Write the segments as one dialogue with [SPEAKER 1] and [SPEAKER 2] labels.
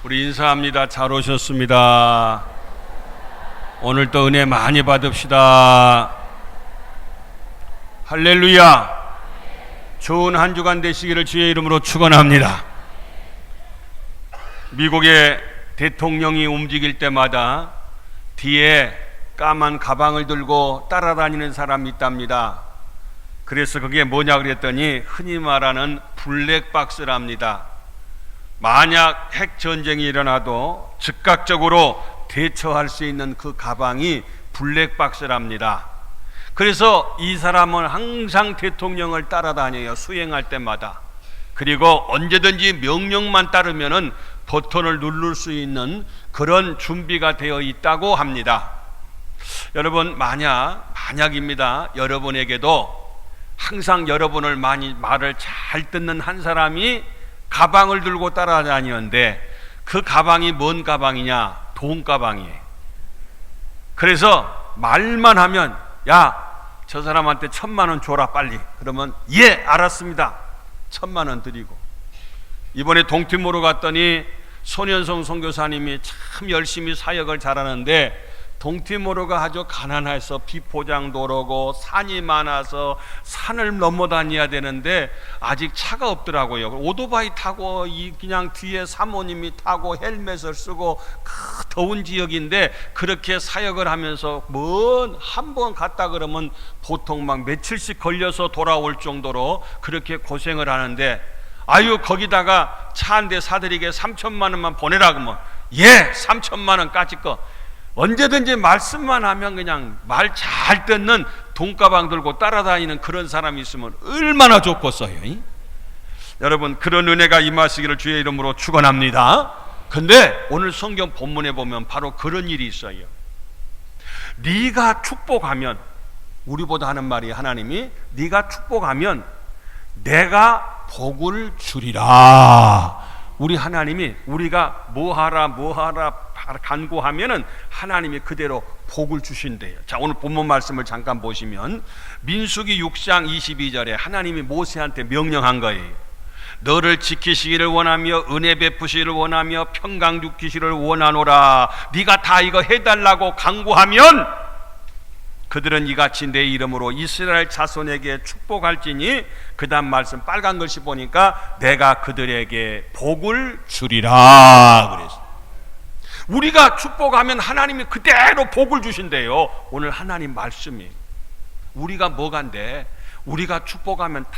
[SPEAKER 1] 우리 인사합니다. 잘 오셨습니다. 오늘도 은혜 많이 받읍시다. 할렐루야. 좋은 한 주간 되시기를 주의 이름으로 축원합니다. 미국의 대통령이 움직일 때마다 뒤에 까만 가방을 들고 따라다니는 사람이 있답니다. 그래서 그게 뭐냐 그랬더니 흔히 말하는 블랙박스랍니다. 만약 핵전쟁이 일어나도 즉각적으로 대처할 수 있는 그 가방이 블랙박스랍니다. 그래서 이 사람은 항상 대통령을 따라다녀요. 수행할 때마다. 그리고 언제든지 명령만 따르면은 버튼을 누를 수 있는 그런 준비가 되어 있다고 합니다. 여러분, 만약입니다. 여러분에게도 항상 여러분을 말을 잘 듣는 한 사람이 가방을 들고 따라다니는데 그 가방이 뭔 가방이냐? 돈 가방이에요. 그래서 말만 하면 야, 저 사람한테 1,000,000원 줘라 빨리. 그러면 예, 알았습니다. 1,000,000원 드리고. 이번에 동티모르 갔더니 손현성 선교사님이 참 열심히 사역을 잘하는데 동티모르가 아주 가난해서 비포장도로고 산이 많아서 산을 넘어 다녀야 되는데 아직 차가 없더라고요. 오토바이 타고 그냥 뒤에 사모님이 타고 헬멧을 쓰고 그 더운 지역인데 그렇게 사역을 하면서 한 번 갔다 그러면 보통 막 며칠씩 걸려서 돌아올 정도로 그렇게 고생을 하는데 거기다가 차 한 대 사드리게 3,000,000 원만 보내라 그러면 예, 3,000,000 원까지 거 언제든지 말씀만 하면 그냥 말 잘 듣는 돈가방 들고 따라다니는 그런 사람이 있으면 얼마나 좋겠어요. 여러분, 그런 은혜가 임하시기를 주의 이름으로 축원합니다. 근데 오늘 성경 본문에 보면 바로 그런 일이 있어요. 네가 축복하면, 우리보다 하는 말이 하나님이 네가 축복하면 내가 복을 주리라. 우리 하나님이 우리가 뭐하라 간구하면은 하나님이 그대로 복을 주신대요. 자, 오늘 본문 말씀을 잠깐 보시면 민수기 6장 22절에 하나님이 모세한테 명령한 거예요. 너를 지키시기를 원하며 은혜 베푸시기를 원하며 평강 주기시기를 원하노라. 네가 다 이거 해달라고 간구하면 그들은 이같이 내 이름으로 이스라엘 자손에게 축복할지니, 그 다음 말씀 빨간 글씨 보니까 내가 그들에게 복을 주리라 그랬어요. 우리가 축복하면 하나님이 그대로 복을 주신대요. 오늘 하나님 말씀이 우리가 뭐간데 우리가 축복하면 다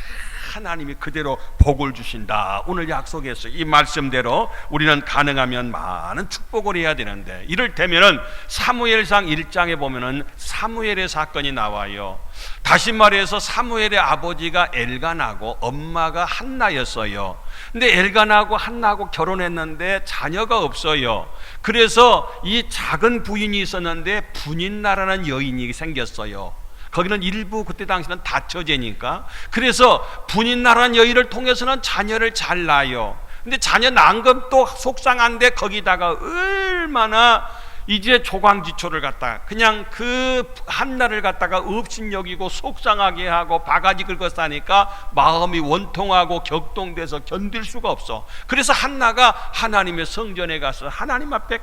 [SPEAKER 1] 하나님이 그대로 복을 주신다. 오늘 약속했어요. 이 말씀대로 우리는 가능하면 많은 축복을 해야 되는데, 이를테면은 사무엘상 1장에 보면은 사무엘의 사건이 나와요. 다시 말해서 사무엘의 아버지가 엘간하고 엄마가 한나였어요. 근데 엘간하고 한나하고 결혼했는데 자녀가 없어요. 그래서 이 작은 부인이 있었는데 분인나라는 여인이 생겼어요. 거기는 일부 그때 당시는 다처제니까. 그래서 분인나라는 여인을 통해서는 자녀를 잘 낳아요. 근데 자녀 낳은 건 또 속상한데 거기다가 얼마나 이제 조광지초를 갖다가 그냥 그 한나를 갖다가 업신여기고 속상하게 하고 바가지 긁어싸니까 마음이 원통하고 격동돼서 견딜 수가 없어. 그래서 한나가 하나님의 성전에 가서 하나님 앞에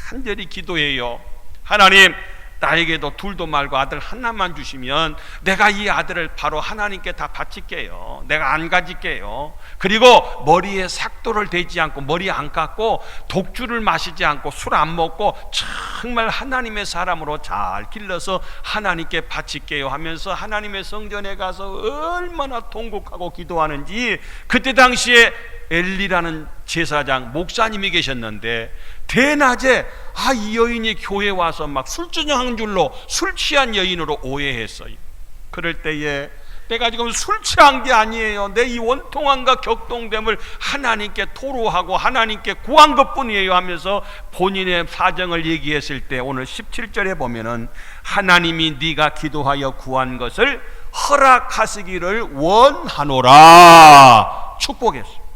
[SPEAKER 1] 간절히 기도해요. 하나님, 나에게도 둘도 말고 아들 하나만 주시면 내가 이 아들을 바로 하나님께 다 바칠게요. 내가 안 가질게요. 그리고 머리에 삭도를 대지 않고 머리 안 깎고 독주를 마시지 않고 술 안 먹고 정말 하나님의 사람으로 잘 길러서 하나님께 바칠게요 하면서 하나님의 성전에 가서 얼마나 통곡하고 기도하는지. 그때 당시에 엘리라는 제사장 목사님이 계셨는데 대낮에 이 여인이 교회에 와서 막 술주정한 줄로 술 취한 여인으로 오해했어요. 그럴 때에 내가 지금 술 취한 게 아니에요. 내 이 원통함과 격동됨을 하나님께 토로하고 하나님께 구한 것뿐이에요 하면서 본인의 사정을 얘기했을 때 오늘 17절에 보면은 하나님이 네가 기도하여 구한 것을 허락하시기를 원하노라 축복했어요.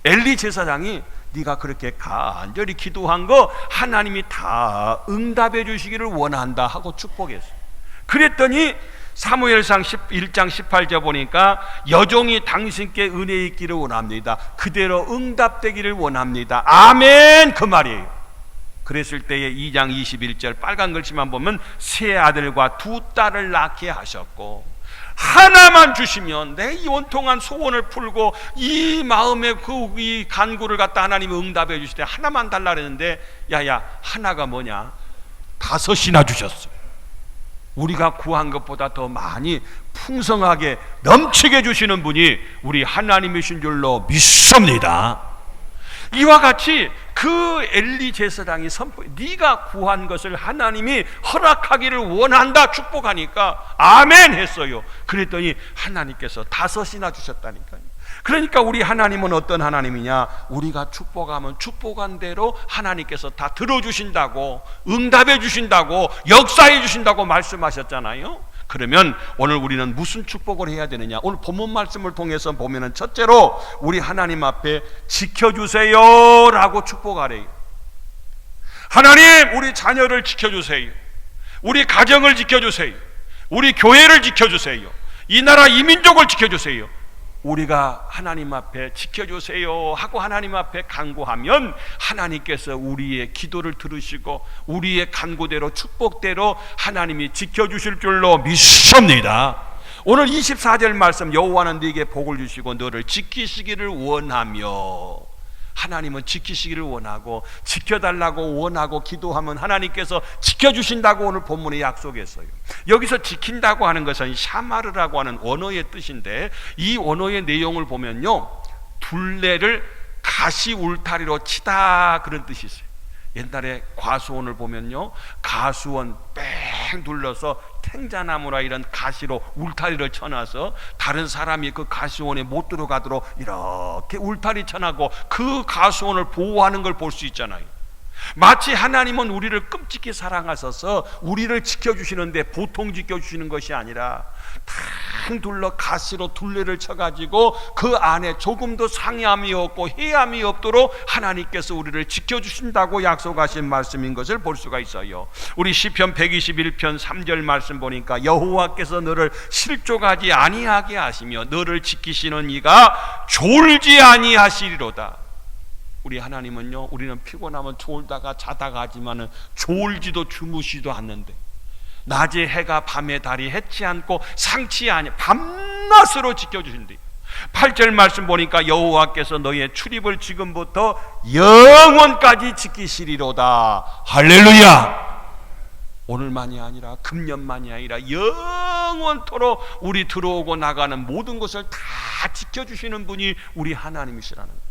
[SPEAKER 1] 엘리 제사장이 네가 그렇게 간절히 기도한 거 하나님이 다 응답해 주시기를 원한다 하고 축복했어요. 그랬더니 사무엘상 1장 18절 보니까 여종이 당신께 은혜 있기를 원합니다. 그대로 응답되기를 원합니다. 아멘, 그 말이에요. 그랬을 때에 2장 21절 빨간 글씨만 보면 세 아들과 두 딸을 낳게 하셨고, 하나만 주시면 내 이 온통한 소원을 풀고 이 마음의 이 간구를 갖다 하나님이 응답해 주실 때 하나만 달라 그랬는데, 야야, 하나가 뭐냐? 5이나 주셨어요. 우리가 구한 것보다 더 많이 풍성하게 넘치게 주시는 분이 우리 하나님이신 줄로 믿습니다. 이와 같이 그 엘리 제사장이 네가 구한 것을 하나님이 허락하기를 원한다 축복하니까 아멘 했어요. 그랬더니 하나님께서 5이나 주셨다니까요. 그러니까 우리 하나님은 어떤 하나님이냐? 우리가 축복하면 축복한 대로 하나님께서 다 들어주신다고, 응답해 주신다고, 역사해 주신다고 말씀하셨잖아요. 그러면 오늘 우리는 무슨 축복을 해야 되느냐? 오늘 본문 말씀을 통해서 보면은 첫째로 우리 하나님 앞에 지켜주세요 라고 축복하래요. 하나님, 우리 자녀를 지켜주세요. 우리 가정을 지켜주세요. 우리 교회를 지켜주세요. 이 나라 이 민족을 지켜주세요. 우리가 하나님 앞에 지켜주세요 하고 하나님 앞에 간구하면 하나님께서 우리의 기도를 들으시고 우리의 간구대로 축복대로 하나님이 지켜주실 줄로 믿습니다. 오늘 24절 말씀, 여호와는 네게 복을 주시고 너를 지키시기를 원하며, 하나님은 지키시기를 원하고 지켜달라고 원하고 기도하면 하나님께서 지켜주신다고 오늘 본문에 약속했어요. 여기서 지킨다고 하는 것은 샤마르라고 하는 원어의 뜻인데, 이 원어의 내용을 보면요, 둘레를 가시 울타리로 치다 그런 뜻이 있어요. 옛날에 과수원을 보면요, 가수원 뺑 둘러서 탱자나무라 이런 가시로 울타리를 쳐놔서 다른 사람이 그 가수원에 못 들어가도록 이렇게 울타리 쳐놔고 그 가수원을 보호하는 걸 볼 수 있잖아요. 마치 하나님은 우리를 끔찍히 사랑하셔서 우리를 지켜주시는데 보통 지켜주시는 것이 아니라 탕 둘러 가시로 둘레를 쳐가지고 그 안에 조금도 상해함이 없고 해함이 없도록 하나님께서 우리를 지켜주신다고 약속하신 말씀인 것을 볼 수가 있어요. 우리 시편 121편 3절 말씀 보니까 여호와께서 너를 실족하지 아니하게 하시며 너를 지키시는 이가 졸지 아니하시리로다. 우리 하나님은요, 우리는 피곤하면 졸다가 자다가 하지만은 졸지도 주무시도 않는데, 낮에 해가 밤에 달이 해치 않고 상치 아니 밤낮으로 지켜주신대. 8절 말씀 보니까 여호와께서 너의 출입을 지금부터 영원까지 지키시리로다. 할렐루야. 오늘만이 아니라 금년만이 아니라 영원토록 우리 들어오고 나가는 모든 것을 다 지켜주시는 분이 우리 하나님이시라는 거예요.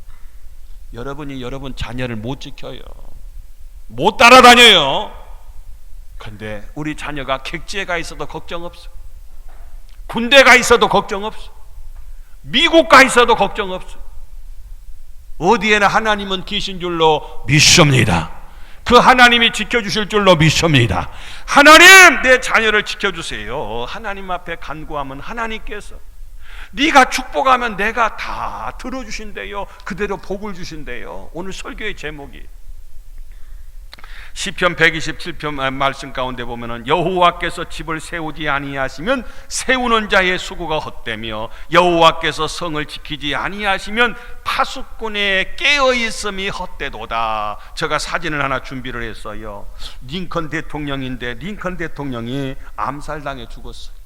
[SPEAKER 1] 여러분이 여러분 자녀를 못 지켜요. 못 따라다녀요. 근데 우리 자녀가 객지에 가 있어도 걱정 없어. 군대 가 있어도 걱정 없어. 미국 가 있어도 걱정 없어. 어디에나 하나님은 계신 줄로 믿습니다. 그 하나님이 지켜주실 줄로 믿습니다. 하나님, 내 자녀를 지켜주세요. 하나님 앞에 간구하면 하나님께서 네가 축복하면 내가 다 들어주신대요. 그대로 복을 주신대요. 오늘 설교의 제목이 시편 127편 말씀 가운데 보면은 여호와께서 집을 세우지 아니하시면 세우는 자의 수고가 헛되며 여호와께서 성을 지키지 아니하시면 파수꾼의 깨어 있음이 헛되도다. 제가 사진을 하나 준비를 했어요. 링컨 대통령인데 링컨 대통령이 암살당해 죽었어요.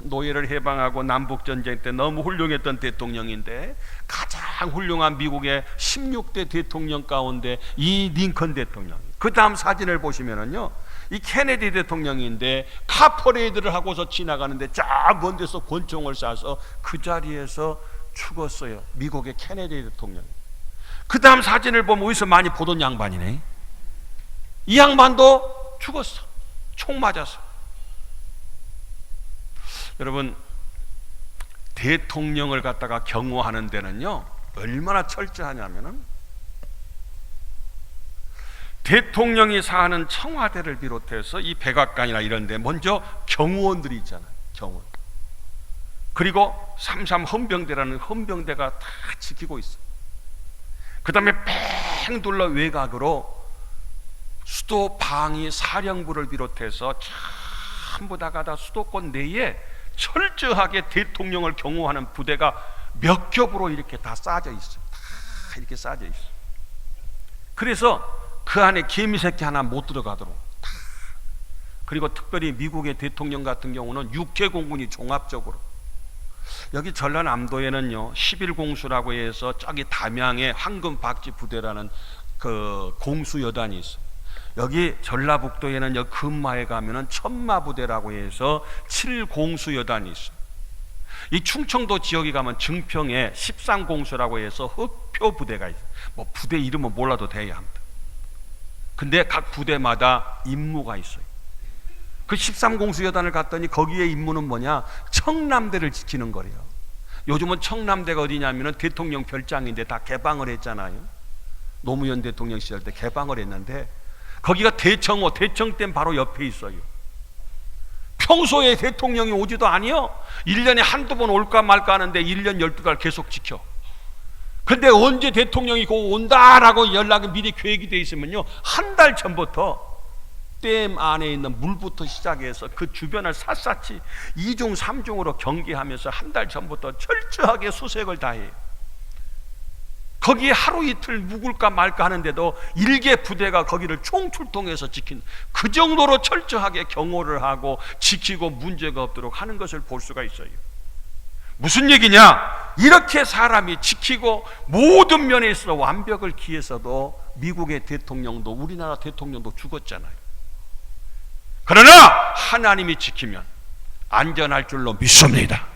[SPEAKER 1] 노예를 해방하고 남북전쟁 때 너무 훌륭했던 대통령인데 가장 훌륭한 미국의 16대 대통령 가운데 이 링컨 대통령, 그 다음 사진을 보시면은요, 이 케네디 대통령인데 카퍼레이드를 하고서 지나가는데 저 먼 데서 권총을 쏴서 그 자리에서 죽었어요. 미국의 케네디 대통령. 그 다음 사진을 보면 어디서 많이 보던 양반이네. 이 양반도 죽었어. 총 맞아서. 여러분, 대통령을 갖다가 경호하는 데는요 얼마나 철저하냐면은 대통령이 사는 청와대를 비롯해서 이 백악관이나 이런 데 먼저 경호원들이 있잖아요. 경호원. 그리고 33 헌병대라는 헌병대가 다 지키고 있어요. 그 다음에 뺑 둘러 외곽으로 수도 방위 사령부를 비롯해서 전부 다 가다 수도권 내에 철저하게 대통령을 경호하는 부대가 몇 겹으로 이렇게 다 쌓여 있어요. 다 이렇게 쌓여 있어요. 그래서 그 안에 개미새끼 하나 못 들어가도록 다. 그리고 특별히 미국의 대통령 같은 경우는 육해공군이 종합적으로, 여기 전라남도에는요 11공수라고 해서 저기 담양의 황금박쥐 부대라는 그 공수여단이 있어요. 여기 전라북도에는 여기 금마에 가면은 천마부대라고 해서 7공수여단이 있어요. 이 충청도 지역에 가면 증평에 13공수라고 해서 흑표부대가 있어요. 뭐 부대 이름은 몰라도 돼야 합니다. 근데 각 부대마다 임무가 있어요. 그 13공수여단을 갔더니 거기에 임무는 뭐냐? 청남대를 지키는 거래요. 요즘은 청남대가 어디냐면은 대통령 별장인데 다 개방을 했잖아요. 노무현 대통령 시절 때 개방을 했는데 거기가 대청호, 대청댐 바로 옆에 있어요. 평소에 대통령이 오지도 아니요. 1년에 한두 번 올까 말까 하는데 1년 12달 계속 지켜. 근데 언제 대통령이 온다라고 연락이 미리 계획이 돼 있으면요 한 달 전부터 댐 안에 있는 물부터 시작해서 그 주변을 샅샅이 2중 3중으로 경계하면서 한 달 전부터 철저하게 수색을 다 해요. 거기에 하루 이틀 묵을까 말까 하는데도 일개 부대가 거기를 총출동해서 지킨, 그 정도로 철저하게 경호를 하고 지키고 문제가 없도록 하는 것을 볼 수가 있어요. 무슨 얘기냐? 이렇게 사람이 지키고 모든 면에 있어 완벽을 기해서도 미국의 대통령도 우리나라 대통령도 죽었잖아요. 그러나 하나님이 지키면 안전할 줄로 믿습니다.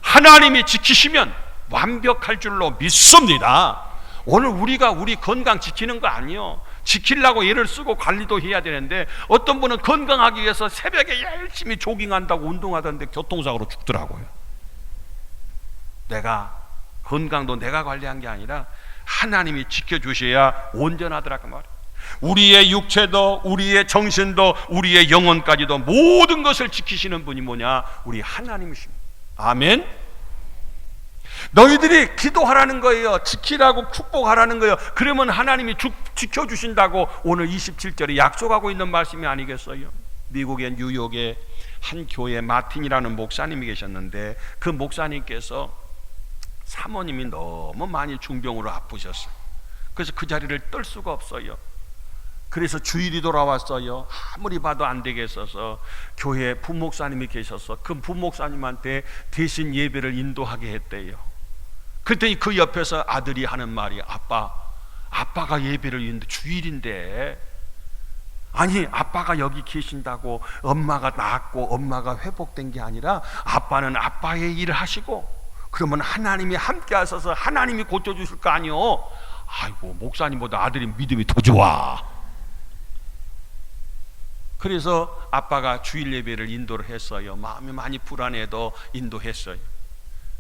[SPEAKER 1] 하나님이 지키시면 완벽할 줄로 믿습니다. 오늘 우리가 우리 건강 지키는 거 아니요. 지키려고 애를 쓰고 관리도 해야 되는데 어떤 분은 건강하기 위해서 새벽에 열심히 조깅한다고 운동하던데 교통사고로 죽더라고요. 내가 건강도 내가 관리한 게 아니라 하나님이 지켜주셔야 온전하더라고 말이에요. 우리의 육체도 우리의 정신도 우리의 영혼까지도 모든 것을 지키시는 분이 뭐냐? 우리 하나님이십니다. 아멘. 너희들이 기도하라는 거예요. 지키라고 축복하라는 거예요. 그러면 하나님이 지켜주신다고 오늘 27절에 약속하고 있는 말씀이 아니겠어요? 미국의 뉴욕에 한 교회 마틴이라는 목사님이 계셨는데 그 목사님께서 사모님이 너무 많이 중병으로 아프셨어요. 그래서 그 자리를 뜰 수가 없어요. 그래서 주일이 돌아왔어요. 아무리 봐도 안 되겠어서 교회에 부목사님이 계셔서 그 부목사님한테 대신 예배를 인도하게 했대요. 그랬더니 그 옆에서 아들이 하는 말이, 아빠가 예배를 인도 주일인데, 아니 아빠가 여기 계신다고 엄마가 낫고 엄마가 회복된 게 아니라 아빠는 아빠의 일을 하시고 그러면 하나님이 함께 하셔서 하나님이 고쳐주실 거 아니요. 아이고 목사님보다 아들이 믿음이 더 좋아. 그래서 아빠가 주일 예배를 인도를 했어요. 마음이 많이 불안해도 인도했어요.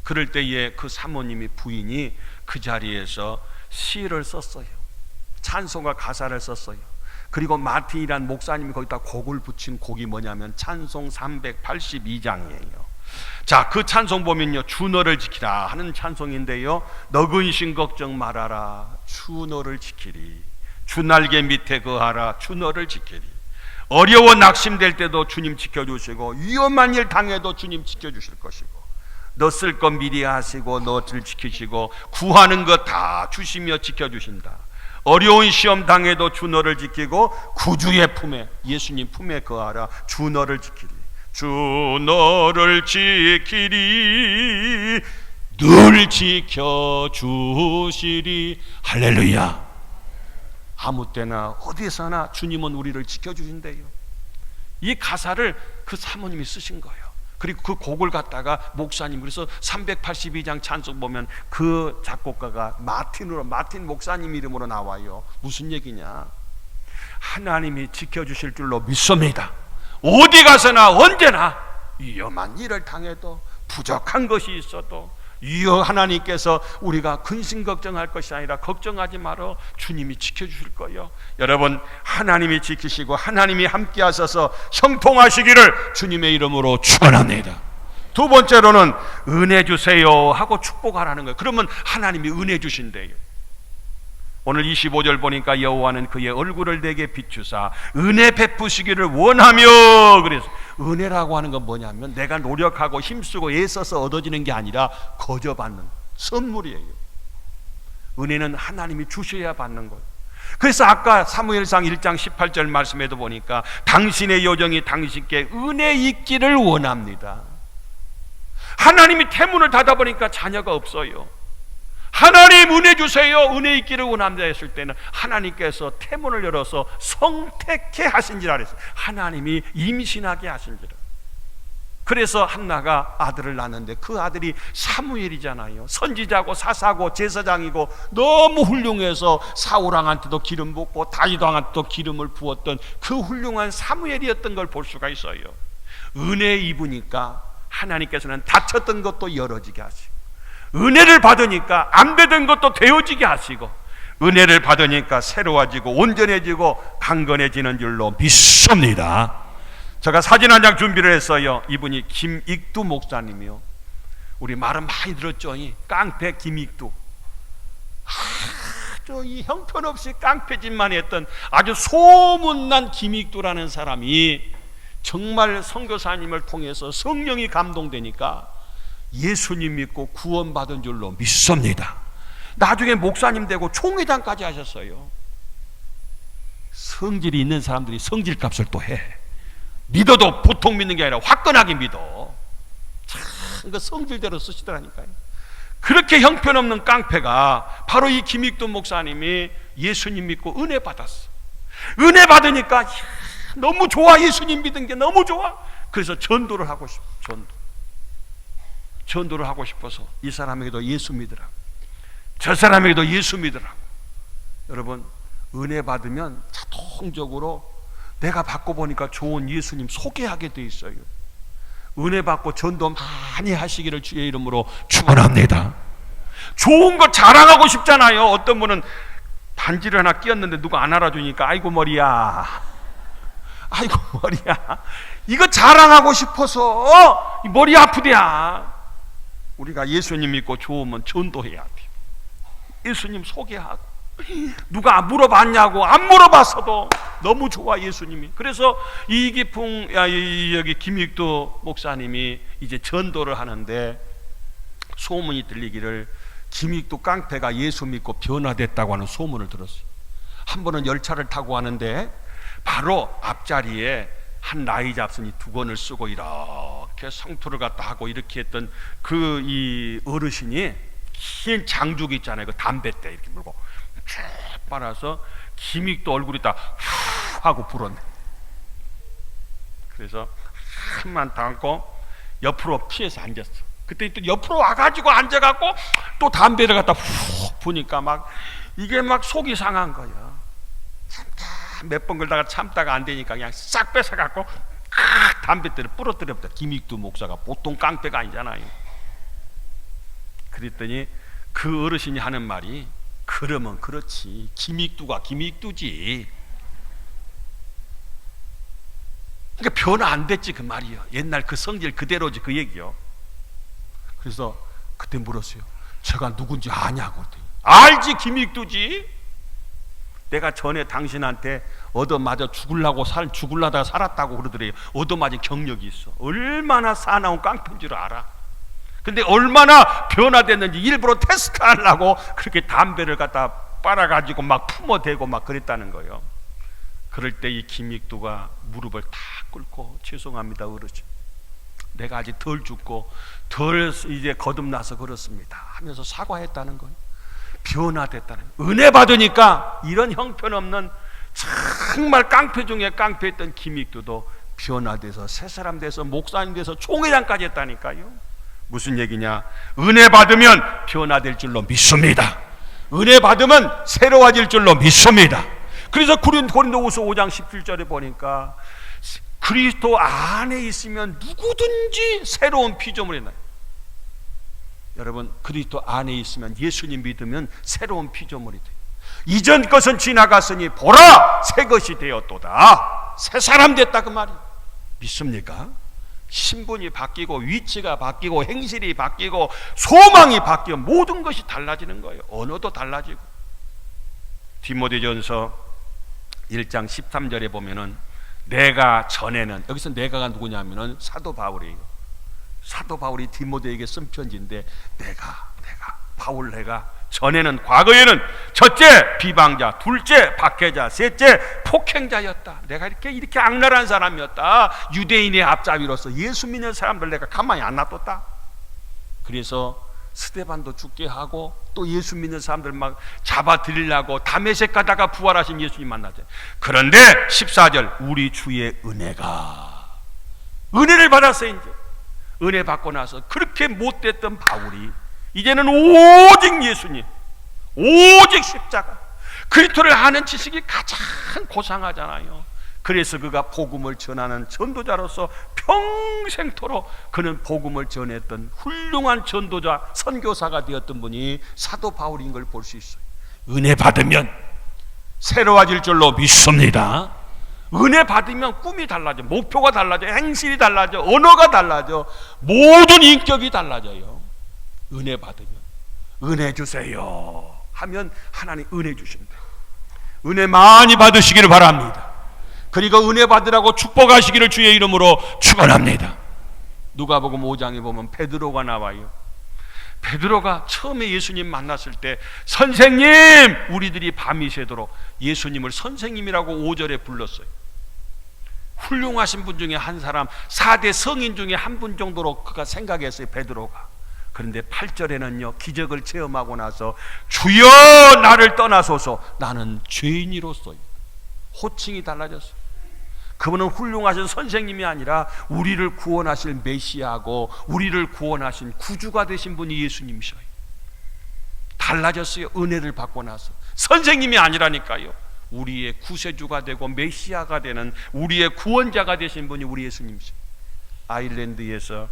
[SPEAKER 1] 그럴 때에 그 사모님이 부인이 그 자리에서 시를 썼어요. 찬송가 가사를 썼어요. 그리고 마틴이란 목사님이 거기다 곡을 붙인 곡이 뭐냐면 찬송 382장이에요. 자, 그 찬송 보면요, 주 너를 지키라 하는 찬송인데요, 너 근심 걱정 말아라 주 너를 지키리, 주 날개 밑에 거하라 주 너를 지키리, 어려워 낙심될 때도 주님 지켜주시고 위험한 일 당해도 주님 지켜주실 것이고 너 쓸 것 미리 하시고 너를 지키시고 구하는 것 다 주시며 지켜주신다. 어려운 시험 당해도 주 너를 지키고 구주의 품에, 예수님 품에 거하라 주 너를 지키리, 주 너를 지키리 늘 지켜주시리. 할렐루야. 아무 때나 어디서나 주님은 우리를 지켜주신대요. 이 가사를 그 사모님이 쓰신 거예요. 그리고 그 곡을 갖다가 목사님, 그래서 382장 찬송 보면 그 작곡가가 마틴 목사님 이름으로 나와요. 무슨 얘기냐? 하나님이 지켜주실 줄로 믿습니다. 어디 가서나 언제나 위험한 일을 당해도 부족한 것이 있어도 하나님께서 우리가 근심 걱정할 것이 아니라 걱정하지 말어 주님이 지켜주실 거예요. 여러분, 하나님이 지키시고 하나님이 함께 하셔서 형통하시기를 주님의 이름으로 축원합니다. 두 번째로는 은혜 주세요 하고 축복하라는 거예요. 그러면 하나님이 은혜 주신대요. 오늘 25절 보니까 여호와는 그의 얼굴을 내게 비추사 은혜 베푸시기를 원하며, 그래서 은혜라고 하는 건 뭐냐면 내가 노력하고 힘쓰고 애써서 얻어지는 게 아니라 거저 받는 선물이에요. 은혜는 하나님이 주셔야 받는 거예요. 그래서 아까 사무엘상 1장 18절 말씀에도 보니까 당신의 여정이 당신께 은혜 있기를 원합니다. 하나님이 태문을 닫아보니까 자녀가 없어요. 하나님 은혜 주세요, 은혜 있기를 원합니다 했을 때는 하나님께서 태문을 열어서 성택해 하신지라 그랬어요. 하나님이 임신하게 하신지라. 그래서 한나가 아들을 낳는데 그 아들이 사무엘이잖아요. 선지자고 사사고 제사장이고 너무 훌륭해서 사울왕한테도 기름 붓고 다윗왕한테도 기름을 부었던 그 훌륭한 사무엘이었던 걸 볼 수가 있어요. 은혜 입으니까 하나님께서는 닫혔던 것도 열어지게 하시고, 은혜를 받으니까 안 되던 것도 되어지게 하시고, 은혜를 받으니까 새로워지고 온전해지고 강건해지는 줄로 믿습니다. 제가 사진 한 장 준비를 했어요. 이분이 김익두 목사님이요. 우리 말은 많이 들었죠. 이 깡패 김익두. 아주 이 형편없이 깡패짓만 했던 아주 소문난 김익두라는 사람이 정말 선교사님을 통해서 성령이 감동되니까 예수님 믿고 구원받은 줄로 믿습니다. 나중에 목사님 되고 총회장까지 하셨어요. 성질이 있는 사람들이 성질값을 또 해. 믿어도 보통 믿는 게 아니라 화끈하게 믿어. 참 그 성질대로 쓰시더라니까요. 그렇게 형편없는 깡패가 바로 이 김익돈 목사님이 예수님 믿고 은혜 받았어. 은혜 받으니까 너무 좋아. 예수님 믿은 게 너무 좋아. 그래서 전도를 하고 싶어. 전도를 하고 싶어서 이 사람에게도 예수 믿으라고, 저 사람에게도 예수 믿으라고. 여러분, 은혜 받으면 자동적으로 내가 받고 보니까 좋은 예수님 소개하게 돼 있어요. 은혜 받고 전도 많이 하시기를 주의 이름으로 축원합니다. 좋은 거 자랑하고 싶잖아요. 어떤 분은 반지를 하나 끼었는데 누가 안 알아주니까 아이고 머리야, 아이고 머리야, 이거 자랑하고 싶어서 머리 아프대야. 우리가 예수님 믿고 좋으면 전도해야 돼요. 예수님 소개하고, 누가 물어봤냐고 안 물어봤어도 너무 좋아 예수님이. 그래서 이기풍 여기 김익도 목사님이 이제 전도를 하는데 소문이 들리기를 김익도 깡패가 예수 믿고 변화됐다고 하는 소문을 들었어요. 한 번은 열차를 타고 가는데 바로 앞자리에 한 나이 잡순이 두건을 쓰고 이렇게 성투를 갖다 하고 이렇게 했던 그 이 어르신이 흰 장죽 있잖아요. 그 담뱃대 이렇게 물고 쭉 빨아서 김익도 얼굴이 딱 후 하고 불었네. 그래서 한만 담고 옆으로 피해서 앉았어. 그때 또 옆으로 와가지고 앉아갖고 또 담배를 갖다 후 부니까 막 이게 막 속이 상한 거야. 몇 번 걸다가 참다가 안 되니까 그냥 싹 뺏어갖고 담뱃대를 부러뜨렸다. 김익두 목사가 보통 깡패가 아니잖아요. 그랬더니 그 어르신이 하는 말이, 그러면 그렇지, 김익두가 김익두지. 그러니까 변화 안 됐지 그 말이요. 옛날 그 성질 그대로지 그 얘기요. 그래서 그때 물었어요. 제가 누군지 아냐고. 알지, 김익두지. 내가 전에 당신한테 얻어맞아 죽을라다가 살았다고 그러더래요. 얻어맞은 경력이 있어. 얼마나 사나운 깡패인 줄 알아. 근데 얼마나 변화됐는지 일부러 테스트하려고 그렇게 담배를 갖다 빨아가지고 막 품어대고 막 그랬다는 거예요. 그럴 때 이 김익두가 무릎을 다 꿇고 죄송합니다 어르신, 내가 아직 덜 죽고 덜 이제 거듭나서 그렇습니다 하면서 사과했다는 거예요. 변화됐다는 거예요. 은혜 받으니까 이런 형편없는 정말 깡패 중에 깡패였던 김익두도 변화돼서 새 사람 돼서 목사님 돼서 총회장까지 했다니까요. 무슨 얘기냐? 은혜 받으면 변화될 줄로 믿습니다. 은혜 받으면 새로워질 줄로 믿습니다. 그래서 고린도후서 5장 17절에 보니까 그리스도 안에 있으면 누구든지 새로운 피조물이 나요. 여러분, 그리스도 안에 있으면, 예수님 믿으면 새로운 피조물이 돼요. 이전 것은 지나갔으니 보라 새 것이 되었도다. 새 사람 됐다 그 말이에요. 믿습니까? 신분이 바뀌고 위치가 바뀌고 행실이 바뀌고 소망이 바뀌고 모든 것이 달라지는 거예요. 언어도 달라지고. 디모데전서 1장 13절에 보면은 내가 전에는, 여기서 내가가 누구냐면은 사도 바울이에요. 사도 바울이 디모데에게 쓴 편지인데 내가 바울 내가 전에는, 과거에는 첫째 비방자, 둘째 박해자, 셋째 폭행자였다. 내가 이렇게 악랄한 사람이었다. 유대인의 앞잡이로서 예수 믿는 사람들 내가 가만히 안 놔뒀다. 그래서 스데반도 죽게 하고 또 예수 믿는 사람들 막 잡아들이려고 다메섹 가다가 부활하신 예수님 만나죠. 그런데 14절 우리 주의 은혜를 받았어요. 이제 은혜 받고 나서 그렇게 못됐던 바울이 이제는 오직 예수님, 오직 십자가, 그리스도를 아는 지식이 가장 고상하잖아요. 그래서 그가 복음을 전하는 전도자로서 평생토록 그는 복음을 전했던 훌륭한 전도자, 선교사가 되었던 분이 사도 바울인 걸 볼 수 있어요. 은혜 받으면 새로워질 줄로 믿습니다. 은혜 받으면 꿈이 달라져, 목표가 달라져, 행실이 달라져, 언어가 달라져, 모든 인격이 달라져요. 은혜 받으면 은혜 주세요 하면 하나님 은혜 주신대요. 은혜 많이 받으시기를 바랍니다. 그리고 은혜 받으라고 축복하시기를 주의 이름으로 축원합니다. 누가복음 5장에 보면 베드로가 나와요. 베드로가 처음에 예수님 만났을 때 선생님, 우리들이 밤이 새도록 예수님을 선생님이라고 5절에 불렀어요. 훌륭하신 분 중에 한 사람, 4대 성인 중에 한 분 정도로 그가 생각했어요, 베드로가. 그런데 8절에는요 기적을 체험하고 나서 주여 나를 떠나소서 나는 죄인이로서요. 호칭이 달라졌어요. 그분은 훌륭하신 선생님이 아니라 우리를 구원하실 메시아고 우리를 구원하신 구주가 되신 분이 예수님이셔요. 달라졌어요. 은혜를 받고 나서. 선생님이 아니라니까요. 우리의 구세주가 되고 메시아가 되는 우리의 구원자가 되신 분이 우리 예수님이셔요. 아일랜드에서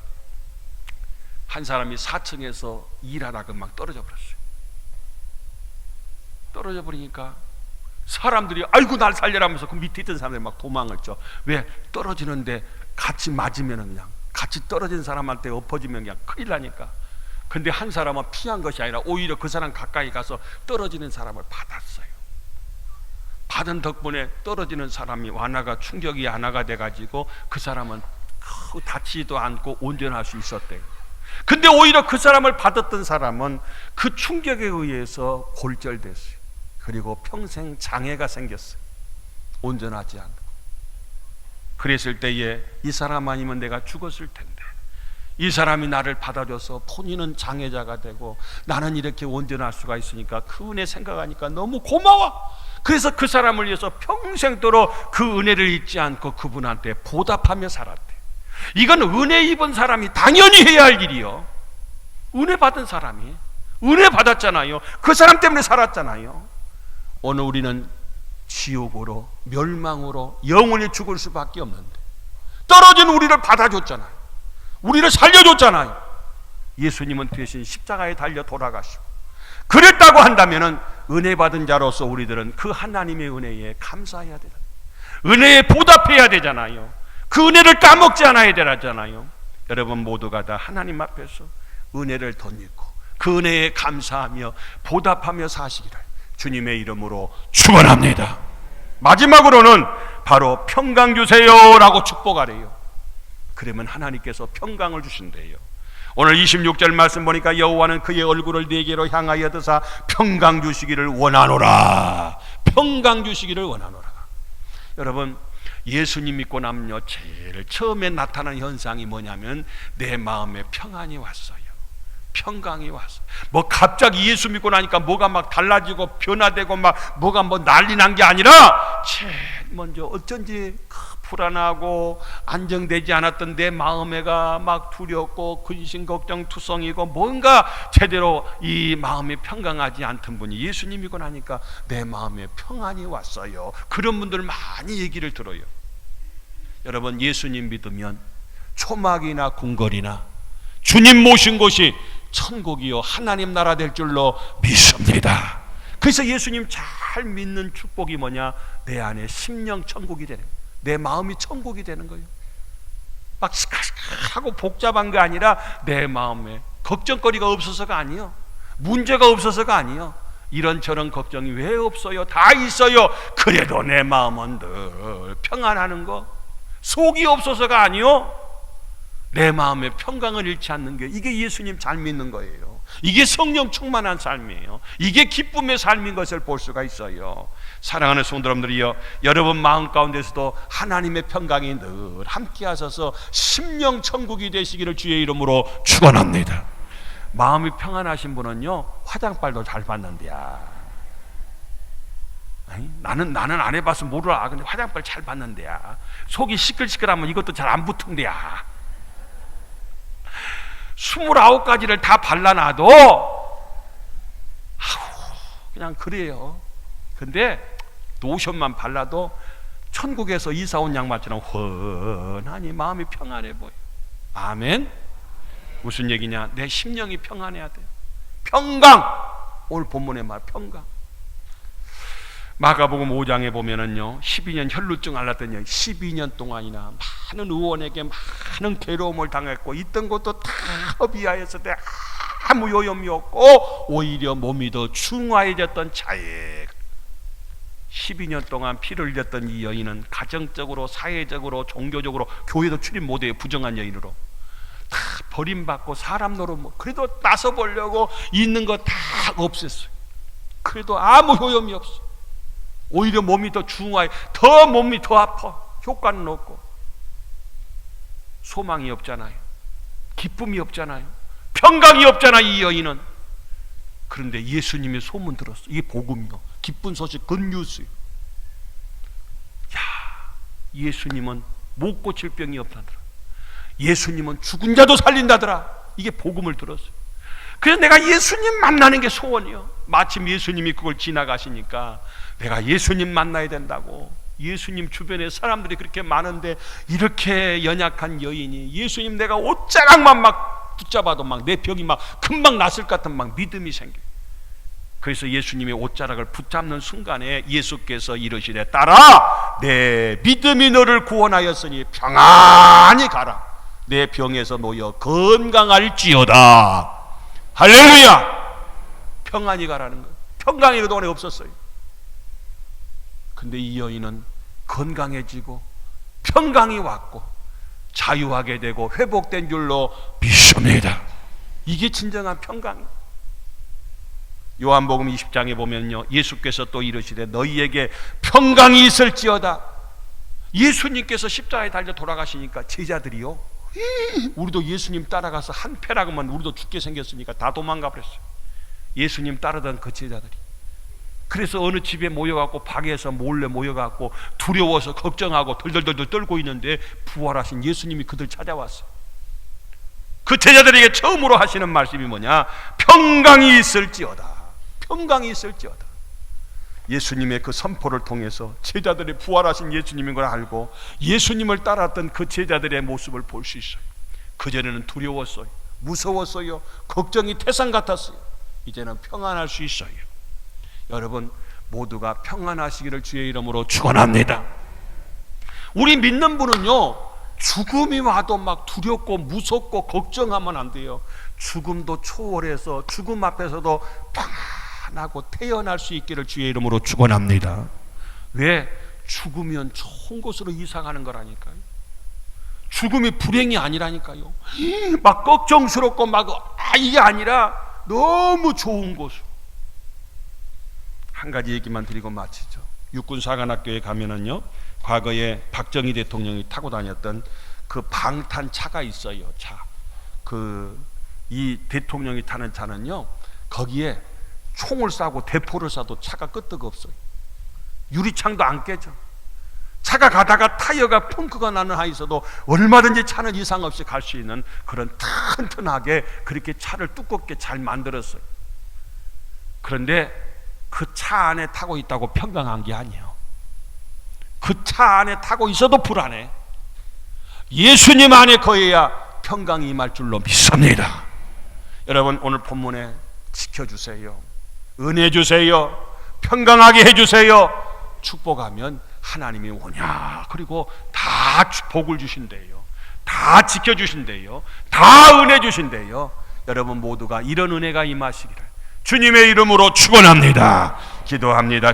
[SPEAKER 1] 한 사람이 4층에서 일하다가 막 떨어져 버렸어요. 떨어져 버리니까 사람들이 아이고 날 살려라면서 그 밑에 있던 사람들이 막 도망을 쳐. 왜? 떨어지는데 같이 맞으면 그냥 같이 떨어진 사람한테 엎어지면 그냥 큰일 나니까. 근데 한 사람은 피한 것이 아니라 오히려 그 사람 가까이 가서 떨어지는 사람을 받았어요. 받은 덕분에 떨어지는 사람이 완화가, 충격이 완화가 돼가지고 그 사람은 다치지도 않고 온전할 수 있었대요. 근데 오히려 그 사람을 받았던 사람은 그 충격에 의해서 골절됐어요. 그리고 평생 장애가 생겼어요. 온전하지 않고. 그랬을 때에 이 사람 아니면 내가 죽었을 텐데 이 사람이 나를 받아줘서 본인은 장애자가 되고 나는 이렇게 온전할 수가 있으니까 그 은혜 생각하니까 너무 고마워. 그래서 그 사람을 위해서 평생도록 그 은혜를 잊지 않고 그분한테 보답하며 살았대. 이건 은혜 입은 사람이 당연히 해야 할 일이요. 은혜 받은 사람이 은혜 받았잖아요. 그 사람 때문에 살았잖아요. 오늘 우리는 지옥으로, 멸망으로 영원히 죽을 수밖에 없는데 떨어진 우리를 받아줬잖아요. 우리를 살려줬잖아요. 예수님은 대신 십자가에 달려 돌아가시고 그랬다고 한다면 은혜 받은 자로서 우리들은 그 하나님의 은혜에 감사해야 되잖아요. 은혜에 보답해야 되잖아요. 그 은혜를 까먹지 않아야 되잖아요. 여러분 모두가 다 하나님 앞에서 은혜를 덧입고 그 은혜에 감사하며 보답하며 사시기를 주님의 이름으로 축원합니다. 마지막으로는 바로 평강 주세요라고 축복하래요. 그러면 하나님께서 평강을 주신대요. 오늘 26절 말씀 보니까 여호와는 그의 얼굴을 네게로 향하여 드사 평강 주시기를 원하노라. 평강 주시기를 원하노라. 여러분 예수님 믿고 나면요 제일 처음에 나타난 현상이 뭐냐면 내 마음에 평안이 왔어요. 평강이 왔어요. 뭐 갑자기 예수 믿고 나니까 뭐가 막 달라지고 변화되고 막 뭐가 뭐 난리 난 게 아니라 제일 먼저 어쩐지 불안하고 안정되지 않았던 내 마음에가 막 두렵고 근심 걱정 투성이고 뭔가 제대로 이 마음이 평강하지 않던 분이 예수님 믿고 나니까 내 마음에 평안이 왔어요. 그런 분들 많이 얘기를 들어요. 여러분 예수님 믿으면 초막이나 궁궐이나 주님 모신 곳이 천국이요 하나님 나라 될 줄로 믿습니다. 그래서 예수님 잘 믿는 축복이 뭐냐? 내 안에 심령 천국이 되는 거예요. 내 마음이 천국이 되는 거예요. 막 하고 복잡한 게 아니라 내 마음에 걱정거리가 없어서가 아니요, 문제가 없어서가 아니요, 이런저런 걱정이 왜 없어요? 다 있어요. 그래도 내 마음은 늘 평안하는 거. 속이 없어서가 아니요, 내 마음의 평강을 잃지 않는 게, 이게 예수님 잘 믿는 거예요. 이게 성령 충만한 삶이에요. 이게 기쁨의 삶인 것을 볼 수가 있어요. 사랑하는 성도 여러분들이여, 여러분 마음 가운데서도 하나님의 평강이 늘 함께 하셔서 심령 천국이 되시기를 주의 이름으로 축원합니다. 마음이 평안하신 분은요, 화장빨도 잘 받는데야. 나는 안 해봐서 모르라. 근데 화장빨 잘 받는데야. 속이 시끌시끌하면 이것도 잘 안 붙은데야. 29가지를 다 발라놔도 그냥 그래요. 근데 로션만 발라도 천국에서 이사 온 양말처럼 훤하니 마음이 평안해 보여. 아멘. 무슨 얘기냐? 내 심령이 평안해야 돼. 평강. 오늘 본문의 말, 평강. 마가복음 5장에 보면은요, 12년 혈루증 앓았던 여 12년 동안이나 많은 의원에게 많은 괴로움을 당했고, 있던 것도 다 허비하였을 때 아무 요염이 없고 오히려 몸이 더 중화해졌던 차에 12년 동안 피를 흘렸던 이 여인은 가정적으로, 사회적으로, 종교적으로 교회도 출입 못해요. 부정한 여인으로 다 버림받고 사람 노릇, 그래도 나서 보려고 있는 거 다 없앴어요. 그래도 아무 효용이 없어. 오히려 몸이 더 중화해, 더 몸이 더 아파. 효과는 없고 소망이 없잖아요. 기쁨이 없잖아요. 평강이 없잖아, 이 여인은. 그런데 예수님의 소문 들었어. 이게 복음이요, 기쁜 소식, 굿뉴스요. 야, 예수님은 못 고칠 병이 없다더라. 예수님은 죽은 자도 살린다더라. 이게 복음을 들었어요. 그래서 내가 예수님 만나는 게 소원이요. 마침 예수님이 그걸 지나가시니까 내가 예수님 만나야 된다고. 예수님 주변에 사람들이 그렇게 많은데 이렇게 연약한 여인이 예수님, 내가 옷자락만 막 붙잡아도 막 내 병이 막 금방 났을 것 같은 막 믿음이 생겨. 그래서 예수님의 옷자락을 붙잡는 순간에 예수께서 이르시되, 딸아, 내 믿음이 너를 구원하였으니 평안히 가라. 내 병에서 놓여 건강할지어다. 할렐루야. 평안히 가라는 거예요. 평강이 그동안에 없었어요. 근데 이 여인은 건강해지고 평강이 왔고 자유하게 되고 회복된 줄로 믿습니다. 이게 진정한 평강이에요. 요한복음 20장에 보면요, 예수께서 또 이르시되 너희에게 평강이 있을지어다. 예수님께서 십자가에 달려 돌아가시니까 제자들이요, 우리도 예수님 따라가서 한 패라고만 우리도 죽게 생겼으니까 다 도망가 버렸어요. 예수님 따르던 그 제자들이. 그래서 어느 집에 모여갖고 방에서 몰래 모여갖고 두려워서 걱정하고 덜덜덜 떨고 있는데 부활하신 예수님이 그들 찾아왔어요. 그 제자들에게 처음으로 하시는 말씀이 뭐냐? 평강이 있을지어다. 평강이 있을지어다. 예수님의 그 선포를 통해서 제자들이 부활하신 예수님인 걸 알고 예수님을 따랐던 그 제자들의 모습을 볼 수 있어요. 그전에는 두려웠어요. 무서웠어요. 걱정이 태산 같았어요. 이제는 평안할 수 있어요. 여러분 모두가 평안하시기를 주의 이름으로 축원합니다. 우리 믿는 분은요, 죽음이 와도 막 두렵고 무섭고 걱정하면 안 돼요. 죽음도 초월해서 죽음 앞에서도 평안하고 태어날 수 있기를 주의 이름으로 축원합니다. 왜? 죽으면 좋은 곳으로 이사가는 거라니까요. 죽음이 불행이 아니라니까요. 막 걱정스럽고 막 이게 아니라 너무 좋은 곳으로. 한 가지 얘기만 드리고 마치죠. 육군사관학교에 가면은요, 과거에 박정희 대통령이 타고 다녔던 그 방탄차가 있어요. 차. 이 대통령이 타는 차는요, 거기에 총을 쏴고 대포를 쏴도 차가 끄떡없어요. 유리창도 안 깨져. 차가 가다가 타이어가 펑크가 나는 한에서도 얼마든지 차는 이상 없이 갈 수 있는 그런 튼튼하게 그렇게 차를 두껍게 잘 만들었어요. 그런데 그 차 안에 타고 있다고 평강한 게 아니에요. 그 차 안에 타고 있어도 불안해. 예수님 안에 거해야 평강이 임할 줄로 믿습니다. 여러분 오늘 본문에 지켜주세요. 은혜 주세요. 평강하게 해주세요. 축복하면 하나님이 오냐, 그리고 다 복을 주신대요. 다 지켜주신대요. 다 은혜 주신대요. 여러분 모두가 이런 은혜가 임하시기를 주님의 이름으로 축원합니다. 기도합니다.